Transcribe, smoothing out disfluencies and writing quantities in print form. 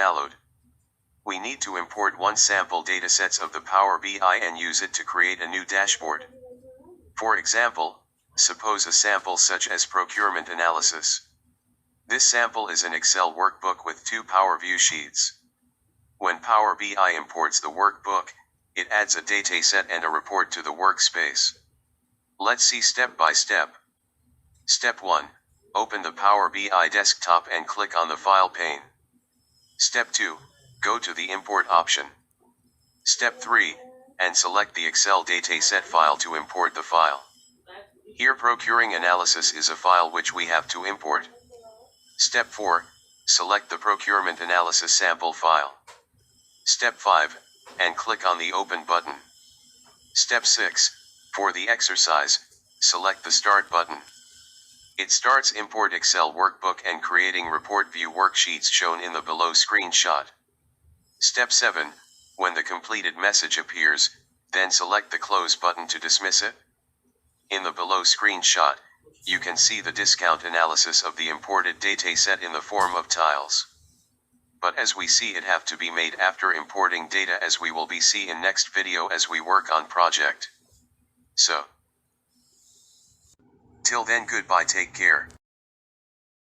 valid. We need to import one sample datasets of the Power BI and use it to create a new dashboard. For example, suppose a sample such as procurement analysis. This sample is an Excel workbook with 2 Power View sheets. When Power BI imports the workbook, it adds a dataset and a report to the workspace. Let's see step by step. Step 1. Open the Power BI desktop and click on the File pane. Step 2. Go to the Import option. Step 3. And select the Excel dataset file to import the file. Here Procuring Analysis is a file which we have to import. Step 4. Select the Procurement Analysis sample file. Step 5. And click on the Open button. Step 6. For the exercise, select the Start button. It starts Import Excel Workbook and creating Report View worksheets shown in the below screenshot. Step 7. When the completed message appears, then select the Close button to dismiss it. In the below screenshot, you can see the discount analysis of the imported dataset in the form of tiles. But as we see, it have to be made after importing data, as we will be see in next video as we work on project. So, till then, goodbye, take care.